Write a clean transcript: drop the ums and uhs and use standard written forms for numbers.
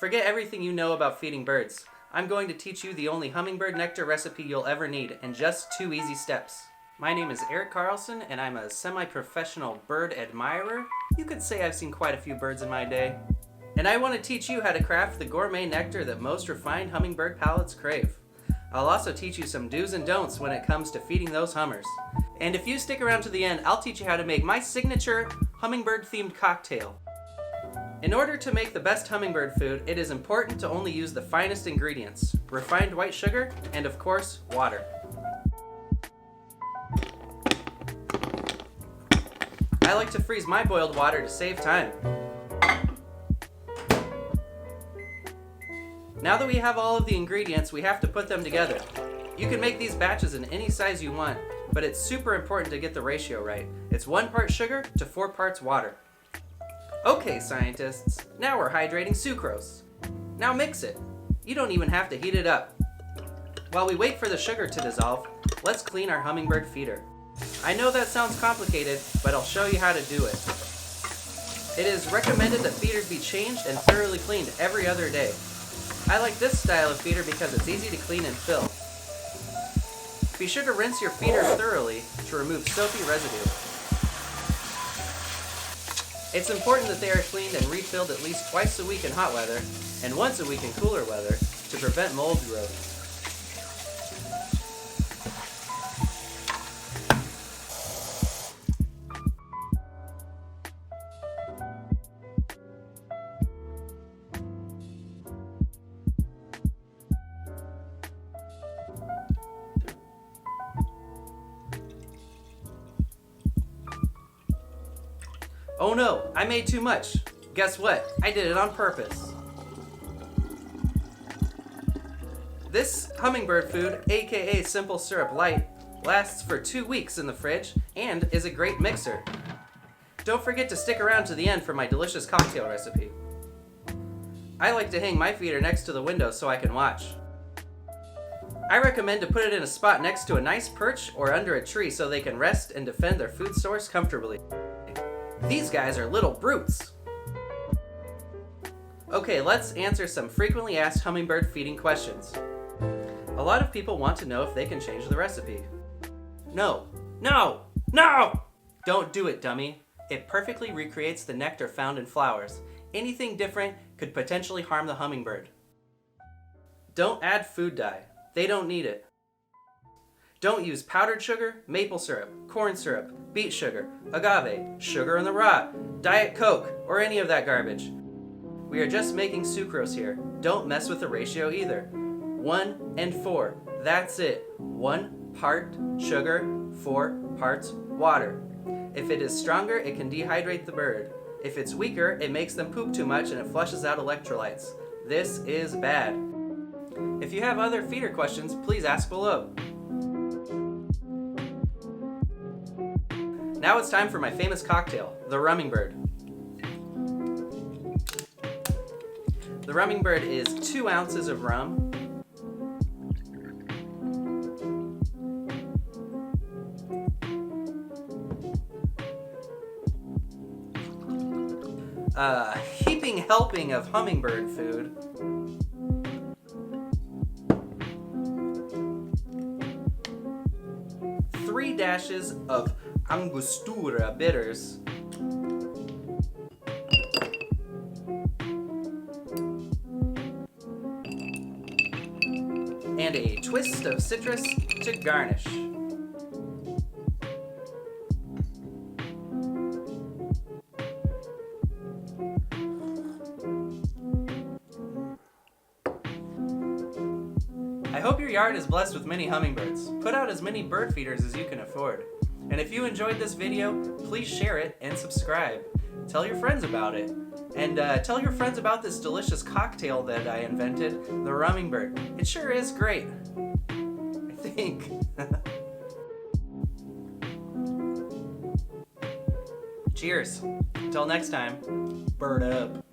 Forget everything you know about feeding birds. I'm going to teach you the only hummingbird nectar recipe you'll ever need in just 2 easy steps. My name is Eric Carlson, and I'm a semi-professional bird admirer. You could say I've seen quite a few birds in my day. And I want to teach you how to craft the gourmet nectar that most refined hummingbird palates crave. I'll also teach you some do's and don'ts when it comes to feeding those hummers. And if you stick around to the end, I'll teach you how to make my signature hummingbird-themed cocktail. In order to make the best hummingbird food, it is important to only use the finest ingredients: refined white sugar and, of course, water. I like to freeze my boiled water to save time. Now that we have all of the ingredients, we have to put them together. You can make these batches in any size you want, but it's super important to get the ratio right. It's 1 part sugar to 4 parts water. Okay, scientists, now we're hydrating sucrose. Now mix it. You don't even have to heat it up. While we wait for the sugar to dissolve, let's clean our hummingbird feeder. I know that sounds complicated, but I'll show you how to do it. It is recommended that feeders be changed and thoroughly cleaned every other day. I like this style of feeder because it's easy to clean and fill. Be sure to rinse your feeder thoroughly to remove soapy residue. It's important that they are cleaned and refilled at least twice a week in hot weather and once a week in cooler weather to prevent mold growth. Oh no, I made too much. Guess what? I did it on purpose. This hummingbird food, aka Simple Syrup Light, lasts for 2 weeks in the fridge and is a great mixer. Don't forget to stick around to the end for my delicious cocktail recipe. I like to hang my feeder next to the window so I can watch. I recommend to put it in a spot next to a nice perch or under a tree so they can rest and defend their food source comfortably. These guys are little brutes. Okay, let's answer some frequently asked hummingbird feeding questions. A lot of people want to know if they can change the recipe. No, no, no! Don't do it, dummy. It perfectly recreates the nectar found in flowers. Anything different could potentially harm the hummingbird. Don't add food dye. They don't need it. Don't use powdered sugar, maple syrup, corn syrup, beet sugar, agave, sugar in the raw, Diet Coke, or any of that garbage. We are just making sucrose here. Don't mess with the ratio either. 1 and 4. That's it. 1 part sugar, 4 parts water. If it is stronger, it can dehydrate the bird. If it's weaker, it makes them poop too much and it flushes out electrolytes. This is bad. If you have other feeder questions, please ask below. Now it's time for my famous cocktail, the Hummingbird. The Hummingbird is 2 ounces of rum, a heaping helping of hummingbird food, three dashes of Angostura bitters, and a twist of citrus to garnish. I hope your yard is blessed with many hummingbirds. Put out as many bird feeders as you can afford. And if you enjoyed this video, please share it and subscribe. Tell your friends about it. And tell your friends about this delicious cocktail that I invented, the Hummingbird. It sure is great. I think. Cheers. Until next time, bird up.